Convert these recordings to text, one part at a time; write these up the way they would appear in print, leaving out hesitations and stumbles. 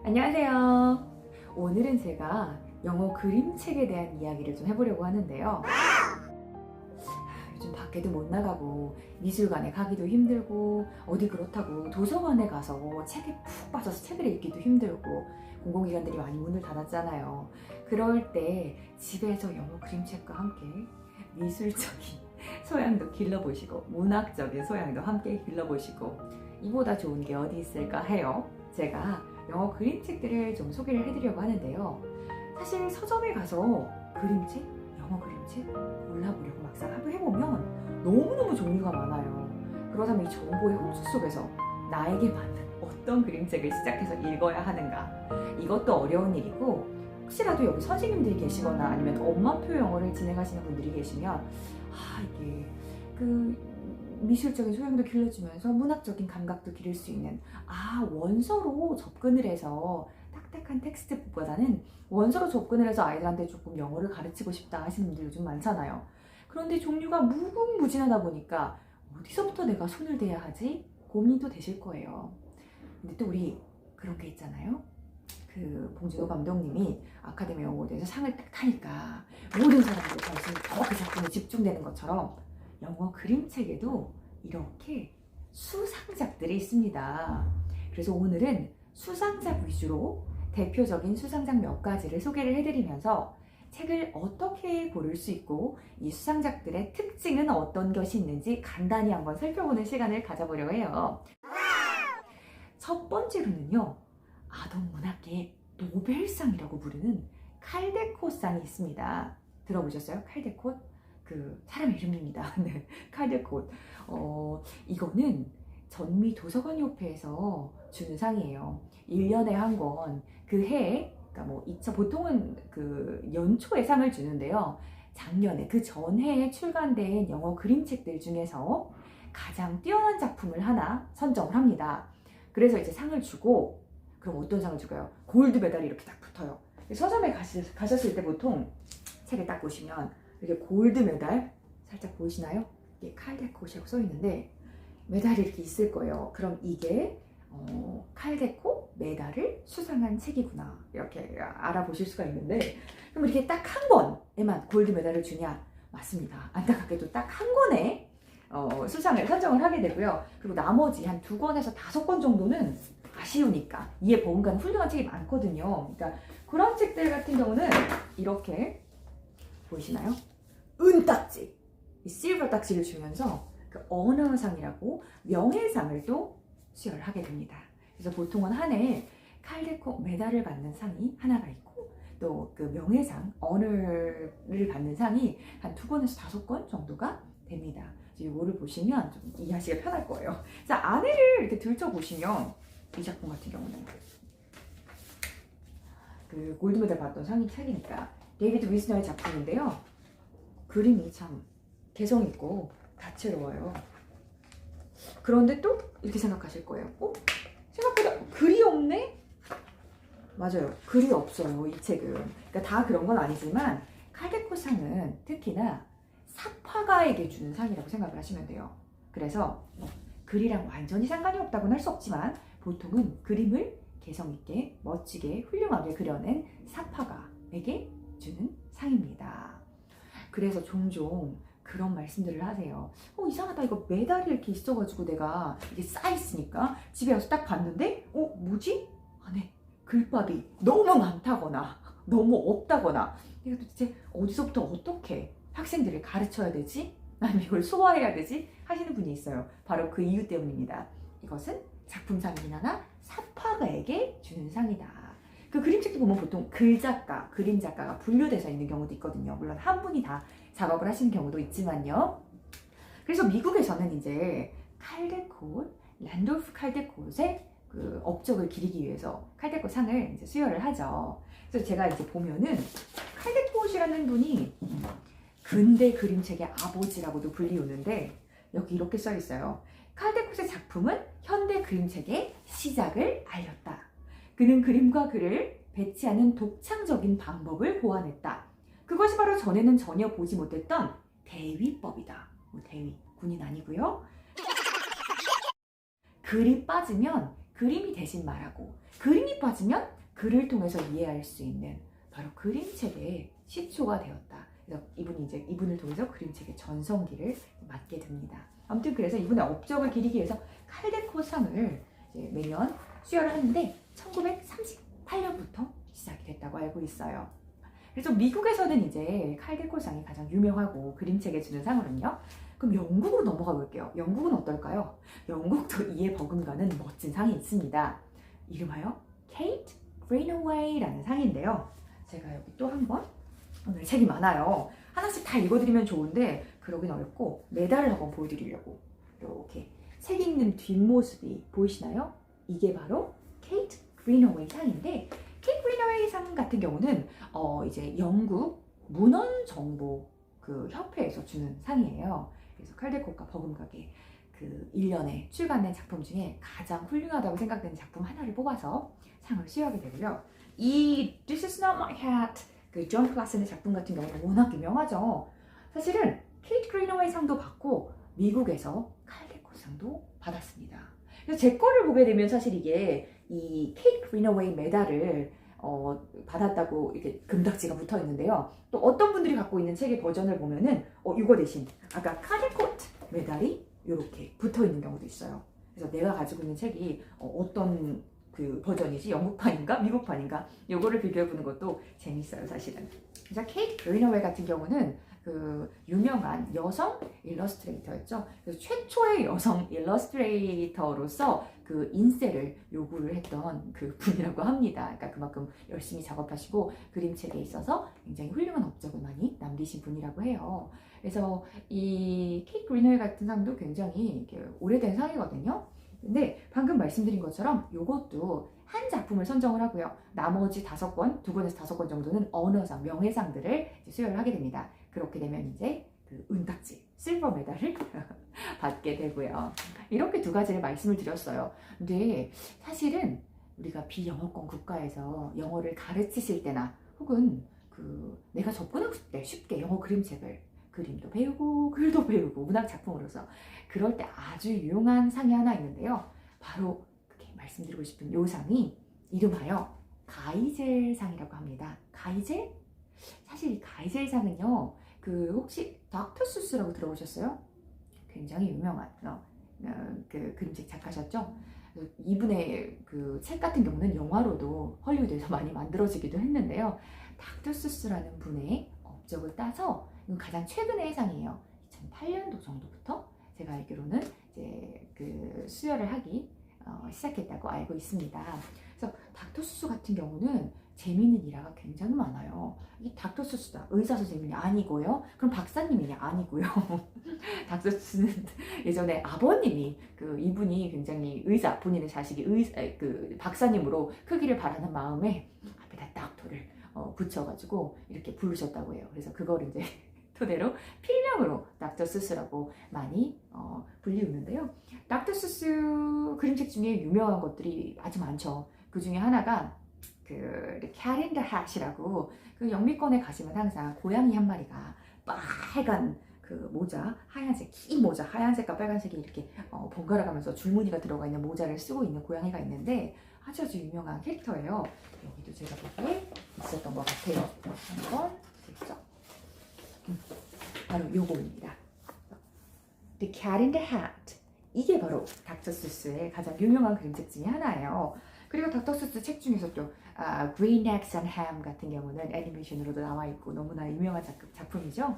안녕하세요. 오늘은 제가 영어 그림책에 대한 이야기를 좀 해보려고 하는데요. 요즘 밖에도 못 나가고 미술관에 가기도 힘들고 어디 그렇다고 도서관에 가서 책에 푹 빠져서 책을 읽기도 힘들고 공공기관들이 많이 문을 닫았잖아요. 그럴 때 집에서 영어 그림책과 함께 미술적인 소양도 길러보시고 문학적인 소양도 함께 길러보시고 이보다 좋은 게 어디 있을까 해요. 제가 영어 그림책들을 좀 소개를 해드리려고 하는데요. 사실 서점에 가서 그림책, 영어 그림책 골라보려고 막상 해보면 너무너무 종류가 많아요. 그러자면 이 정보의 홍수 속에서 나에게 맞는 어떤 그림책을 시작해서 읽어야 하는가, 이것도 어려운 일이고, 혹시라도 여기 선생님들이 계시거나 아니면 엄마표 영어를 진행하시는 분들이 계시면 이게 미술적인 소양도 길러주면서 문학적인 감각도 기를 수 있는 원서로 접근을 해서 딱딱한 텍스트북보다는 원서로 접근을 해서 아이들한테 조금 영어를 가르치고 싶다 하시는 분들 요즘 많잖아요. 그런데 종류가 무궁무진하다 보니까 어디서부터 내가 손을 대야 하지? 고민도 되실 거예요. 근데 또 우리 그런 게 있잖아요. 봉준호 감독님이 아카데미 영어대에서 상을 딱 타니까 모든 사람들이 관심이 더 그 작품에 집중되는 것처럼 영어 그림책에도 이렇게 수상작들이 있습니다. 그래서 오늘은 수상작 위주로 대표적인 수상작 몇 가지를 소개를 해드리면서 책을 어떻게 고를 수 있고 이 수상작들의 특징은 어떤 것이 있는지 간단히 한번 살펴보는 시간을 가져보려고 해요. 첫 번째로는요, 아동문학계의 노벨상이라고 부르는 칼데콧상이 있습니다. 들어보셨어요? 칼데콧? 사람 이름입니다. 네, 칼데콧. 이거는 전미 도서관협회에서 주는 상이에요. 1년에 한 권, 그 해에, 보통은 연초에 상을 주는데요. 작년에, 그 전해에 출간된 영어 그림책들 중에서 가장 뛰어난 작품을 하나 선정을 합니다. 그래서 이제 상을 주고, 그럼 어떤 상을 줄까요? 골드 메달이 이렇게 딱 붙어요. 서점에 가셨을 때 보통 책을 딱 보시면 이렇게 골드 메달 살짝 보이시나요? 이게 칼데콧이라고 써 있는데 메달이 이렇게 있을 거예요. 그럼 이게 칼데콧 메달을 수상한 책이구나, 이렇게 알아보실 수가 있는데, 그럼 이렇게 딱 한 권에만 골드 메달을 주냐? 맞습니다. 안타깝게도 딱 한 권에 수상을 선정을 하게 되고요. 그리고 나머지 한 2권에서 5권 정도는 아쉬우니까, 이에 버금가는 훌륭한 책이 많거든요. 그러니까 그런 책들 같은 경우는 이렇게 보이시나요? 은딱지, 이 실버 딱지를 주면서 언어상이라고 명예상을 또 수여를 하게 됩니다. 그래서 보통은 한 해에 칼데콧 메달을 받는 상이 하나가 있고, 또 명예상, 언어를 받는 상이 한 2권에서 5권 정도가 됩니다. 이거를 보시면 좀 이해하시기가 편할 거예요. 자, 안에를 이렇게 들춰보시면 이 작품 같은 경우는 골드메달 받던 책이니까 데이비드 위즈너의 작품인데요. 그림이 참 개성있고 다채로워요. 그런데 또 이렇게 생각하실 거예요. 생각보다 글이 없네? 맞아요. 글이 없어요, 이 책은. 그러니까 다 그런 건 아니지만 칼데콧상은 특히나 삽화가에게 주는 상이라고 생각을 하시면 돼요. 그래서 글이랑 완전히 상관이 없다고는 할 수 없지만 보통은 그림을 개성있게, 멋지게, 훌륭하게 그려낸 삽화가에게 주는 상입니다. 그래서 종종 그런 말씀들을 하세요. 이상하다, 이거 메달이 이렇게 있어가지고 내가 이게 쌓여있으니까 집에 와서 딱 봤는데 뭐지? 안에 글밥이 너무 많다거나 너무 없다거나, 이거 도대체 어디서부터 어떻게 학생들을 가르쳐야 되지? 아니면 이걸 소화해야 되지? 하시는 분이 있어요. 바로 그 이유 때문입니다. 이것은 작품상이긴 하나 삽화가에게 주는 상이다. 그 그림책도 보면 보통 글작가, 그림작가가 분류돼서 있는 경우도 있거든요. 물론 한 분이 다 작업을 하시는 경우도 있지만요. 그래서 미국에서는 이제 랜돌프 칼데콧의 업적을 기리기 위해서 칼데콧 상을 이제 수여를 하죠. 그래서 제가 이제 보면은 칼데콧이라는 분이 근대 그림책의 아버지라고도 불리우는데, 여기 이렇게 써 있어요. 칼데콧의 작품은 현대 그림책의 시작을 알렸다. 그는 그림과 글을 배치하는 독창적인 방법을 고안했다. 그것이 바로 전에는 전혀 보지 못했던 대위법이다. 대위, 군인 아니고요. 글이 빠지면 그 그림이 대신 말하고 그림이 빠지면 글을 통해서 이해할 수 있는 바로 그림책의 시초가 되었다. 그래서 이분을 통해서 그림책의 전성기를 맞게 됩니다. 아무튼 그래서 이분의 업적을 기리기 위해서 칼데코상을 매년 수여를 하는데 1938년부터 시작이 됐다고 알고 있어요. 그래서 미국에서는 이제 칼데코상이 가장 유명하고 그림책에 주는 상으로는요. 그럼 영국으로 넘어가 볼게요. 영국은 어떨까요? 영국도 이에 버금가는 멋진 상이 있습니다. 이름하여 케이트 그린어웨이라는 상인데요. 제가 여기 또 한번 오늘 책이 많아요. 하나씩 다 읽어드리면 좋은데 그러긴 어렵고 메달을 한번 보여드리려고 이렇게 책 읽는 뒷모습이 보이시나요? 이게 바로 케이트 그린어웨이 상인데 케이트 그린어웨이 상 같은 경우는 이제 영국 문헌 정보 그 협회에서 주는 상이에요. 그래서 칼데코가 버금가게 그 1년에 출간된 작품 중에 가장 훌륭하다고 생각되는 작품 하나를 뽑아서 상을 수여하게 되고요. 이 This is not my hat 그 존 클라슨의 작품 같은 경우는 워낙 유명하죠. 사실은 케이트 그린어웨이 상도 받고 미국에서 칼데코 상도 받았습니다. 그래서 제 거를 보게 되면 사실 이게 이 케이트 그린어웨이 메달을 받았다고 이렇게 금딱지가 붙어 있는데요. 또 어떤 분들이 갖고 있는 책의 버전을 보면은 이거 대신 아까 카데코트 메달이 이렇게 붙어 있는 경우도 있어요. 그래서 내가 가지고 있는 책이 어떤 그 버전이지 영국판인가 미국판인가 요거를 비교해보는 것도 재밌어요 사실은. 그래서 케이트 그린어웨이 같은 경우는 그 유명한 여성 일러스트레이터였죠. 그래서 최초의 여성 일러스트레이터로서 그 인쇄를 요구를 했던 그 분이라고 합니다. 그러니까 그만큼 열심히 작업하시고 그림책에 있어서 굉장히 훌륭한 업적을 많이 남기신 분이라고 해요. 그래서 이 케이트 그린어웨이 같은 상도 굉장히 오래된 상이거든요. 근데 방금 말씀드린 것처럼 이것도 한 작품을 선정을 하고요. 나머지 5권, 2권에서 5권 정도는 언어상, 명예상들을 수여를 하게 됩니다. 그렇게 되면 이제 그 은딱지, 실버 메달을 받게 되고요. 이렇게 2가지를 말씀을 드렸어요. 근데 사실은 우리가 비영어권 국가에서 영어를 가르치실 때나 혹은 그 내가 접근하고 싶을 때 쉽게 영어 그림책을 그림도 배우고 글도 배우고 문학 작품으로서 그럴 때 아주 유용한 상이 하나 있는데요. 바로 그렇게 말씀드리고 싶은 요 상이 이름하여 가이젤상이라고 합니다. 가이젤? 사실 이 가이젤상은요. 그 혹시 닥터 수스라고 들어보셨어요? 굉장히 유명한 그 그림책 작가셨죠. 이분의 그 책 같은 경우는 영화로도 헐리우드에서 많이 만들어지기도 했는데요. 닥터 수스라는 분의 업적을 따서 이건 가장 최근의 상이에요. 2008년도 정도부터 제가 알기로는 이제 그 수여를 하기 시작했다고 알고 있습니다. 그래서 닥터 수스 같은 경우는 재미있는 일화가 굉장히 많아요. 이 닥터 수스다 의사 선생님이 아니고요. 그럼 박사님이 아니고요. 닥터 수스는 예전에 아버님이 그 이분이 굉장히 의사 본인의 자식이 그 박사님으로 크기를 바라는 마음에 앞에다 닥터를 붙여가지고 이렇게 부르셨다고 해요. 그래서 그걸 이제 토대로 필명으로 닥터 수스라고 많이 불리우는데요. 닥터 수스 그림책 중에 유명한 것들이 아주 많죠. 그 중에 하나가 그 Cat in the Hat이라고 그 영미권에 가시면 항상 고양이 한 마리가 빨간 그 모자, 하얀색 긴 모자, 하얀색과 빨간색이 이렇게 번갈아 가면서 줄무늬가 들어가 있는 모자를 쓰고 있는 고양이가 있는데 아주 유명한 캐릭터예요. 여기도 제가 보기에 있었던 것 같아요. 한번 됐죠? 바로 요거입니다. The Cat in the Hat. 이게 바로 닥터 수스의 가장 유명한 그림책 중에 하나예요. 그리고 닥터 수스 책 중에서도 Green Eggs and Ham 같은 경우는 애니메이션으로도 나와 있고 너무나 유명한 작품이죠.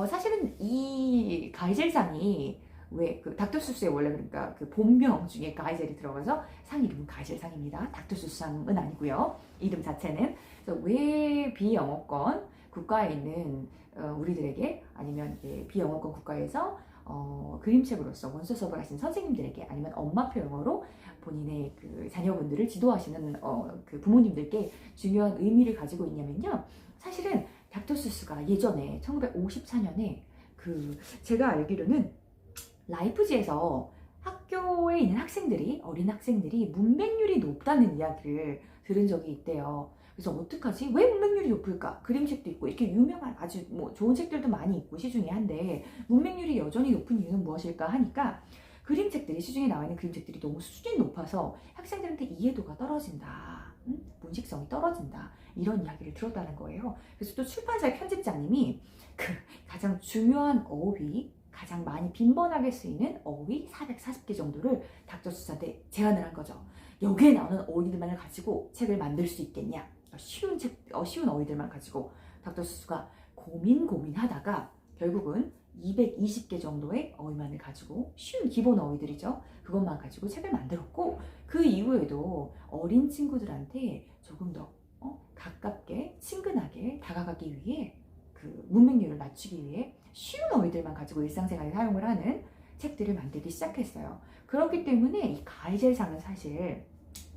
사실은 이 가이젤상이 왜 그 닥터 수스의 원래 그러니까 그 본명 중에 가이젤이 들어가서 상 이름은 가이젤상입니다. 닥터 수스상은 아니고요. 이름 자체는. 그래서 왜 비영어권 국가에 있는 우리들에게 아니면 비영어권 국가에서 그림책으로서 원서 수업을 하신 선생님들에게 아니면 엄마표 영어로 본인의 그 자녀분들을 지도하시는 그 부모님들께 중요한 의미를 가지고 있냐면요. 사실은 닥터 수스가 예전에 1954년에 그 제가 알기로는 라이프지에서 학교에 있는 학생들이 어린 학생들이 문맹률이 높다는 이야기를 들은 적이 있대요. 그래서 어떡하지? 왜 문맹률이 높을까? 그림책도 있고 이렇게 유명한 아주 좋은 책들도 많이 있고 시중에 한데 문맹률이 여전히 높은 이유는 무엇일까 하니까 그림책들이, 시중에 나와 있는 그림책들이 너무 수준이 높아서 학생들한테 이해도가 떨어진다, 문식성이 떨어진다, 이런 이야기를 들었다는 거예요. 그래서 또 출판사의 편집장님이 그 가장 중요한 어휘, 가장 많이 빈번하게 쓰이는 어휘 440개 정도를 닥터 수사한테 제안을 한 거죠. 여기에 나오는 어휘들만을 가지고 책을 만들 수 있겠냐? 쉬운 어휘들만 가지고 닥터 수가 고민하다가 결국은 220개 정도의 어휘만을 가지고, 쉬운 기본 어휘들이죠. 그것만 가지고 책을 만들었고, 그 이후에도 어린 친구들한테 조금 더 가깝게, 친근하게 다가가기 위해, 그 문맹률을 낮추기 위해 쉬운 어휘들만 가지고 일상생활에 사용을 하는 책들을 만들기 시작했어요. 그렇기 때문에 이 가이젤상은 사실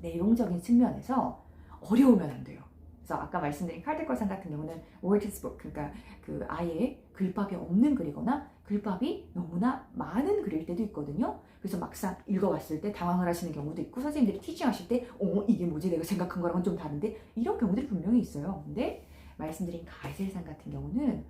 내용적인 측면에서 어려우면 안 돼요. 그래서 아까 말씀드린 칼데컬상 같은 경우는 wordless book, 그러니까 그 아예 글밥이 없는 글이거나 글밥이 너무나 많은 글일 때도 있거든요. 그래서 막상 읽어봤을 때 당황을 하시는 경우도 있고, 선생님들이 티칭하실 때 이게 뭐지, 내가 생각한 거랑은 좀 다른데, 이런 경우들이 분명히 있어요. 근데 말씀드린 가이젤상 같은 경우는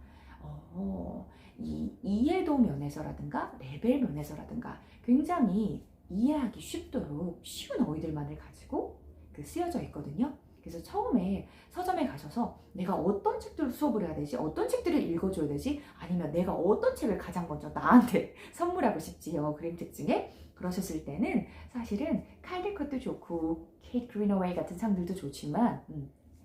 이 이해도 면에서라든가 레벨 면에서라든가 굉장히 이해하기 쉽도록 쉬운 어휘들만을 가지고 쓰여져 있거든요. 그래서 처음에 서점에 가셔서 내가 어떤 책들을 수업을 해야 되지, 어떤 책들을 읽어줘야 되지, 아니면 내가 어떤 책을 가장 먼저 나한테 선물하고 싶지, 영어 그림책 중에, 그러셨을 때는 사실은 칼데컷도 좋고 케이트 그린어웨이 같은 상들도 좋지만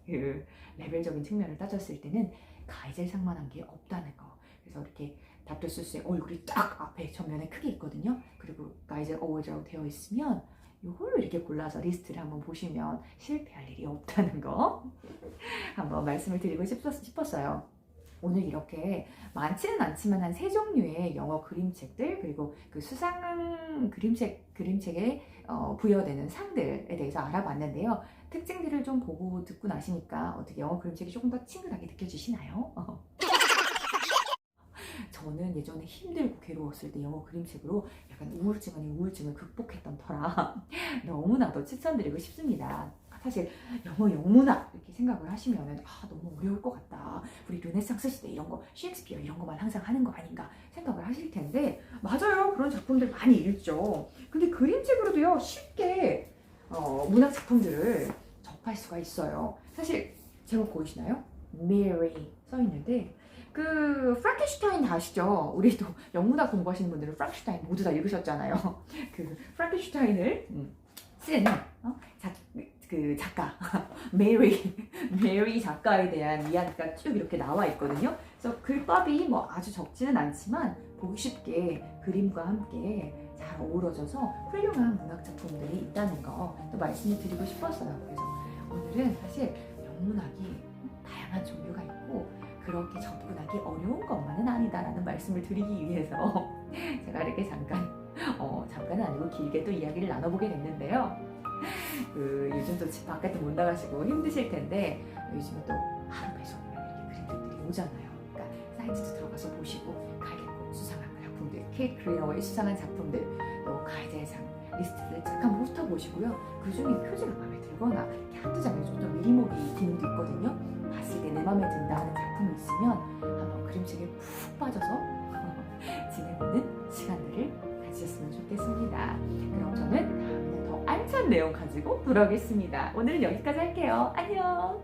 그 레벨적인 측면을 따졌을 때는 가이젤상만한 게 없다는 거. 그래서 이렇게 닥터 수스의 얼굴이 딱 앞에 전면에 크게 있거든요. 그리고 가이젤 어워드라고 되어 있으면 이걸로 이렇게 골라서 리스트를 한번 보시면 실패할 일이 없다는 거 한번 말씀을 드리고 싶었어요. 오늘 이렇게 많지는 않지만 한 3종류의 영어 그림책들, 그리고 그 수상 그림책에 부여되는 상들에 대해서 알아봤는데요. 특징들을 좀 보고 듣고 나시니까 어떻게 영어 그림책이 조금 더 친근하게 느껴지시나요? 저는 예전에 힘들고 괴로웠을 때 영어 그림책으로 약간 우울증 아닌 우울증을 극복했던 터라 너무나도 추천드리고 싶습니다. 사실 영어 영문학 이렇게 생각을 하시면은 너무 어려울 것 같다, 우리 르네상스 시대 이런 거, 셰익스피어 이런 거만 항상 하는 거 아닌가 생각을 하실 텐데, 맞아요. 그런 작품들 많이 읽죠. 근데 그림책으로도요 쉽게 문학 작품들을 접할 수가 있어요. 사실 제목 보이시나요? 메리 써 있는데, 그 프랑켄슈타인 다 아시죠? 우리도 영문학 공부하시는 분들은 프랑켄슈타인 모두 다 읽으셨잖아요. 그 프랑켄슈타인을 쓴 그 작가 메리 작가에 대한 이야기가 쭉 이렇게 나와 있거든요. 그래서 글밥이 뭐 아주 적지는 않지만 보기 쉽게 그림과 함께 잘 어우러져서 훌륭한 문학 작품들이 있다는 거 또 말씀을 드리고 싶었어요. 그래서 오늘은 사실 영문학이 다양한 종류가 있고 그렇게 접근하기 어려운 것만은 아니다라는 말씀을 드리기 위해서 제가 이렇게 잠깐은 아니고 길게 또 이야기를 나눠보게 됐는데요. 요즘도 집 바깥에 못 나가시고 힘드실 텐데, 요즘에 또 하루 배송이면 이렇게 그림들이 오잖아요. 그러니까 사이트도 들어가서 보시고, 칼데코 수상한 작품들, 케이트 그린어웨이 수상한 작품들, 또 가이젤상 리스트를 쫙 한번 훑어보시고요. 그 중에 표지가 마음에 들거나 이렇게 한두 장에 좀 미리모기 기능도 있거든요. 봤을 때 내 마음에 든다 하는 작품이 있으면 한번 그림책에 푹 빠져서 지내보는 시간들을 가지셨으면 좋겠습니다. 그럼 저는 다음에 더 알찬 내용 가지고 돌아오겠습니다. 오늘은 여기까지 할게요. 안녕.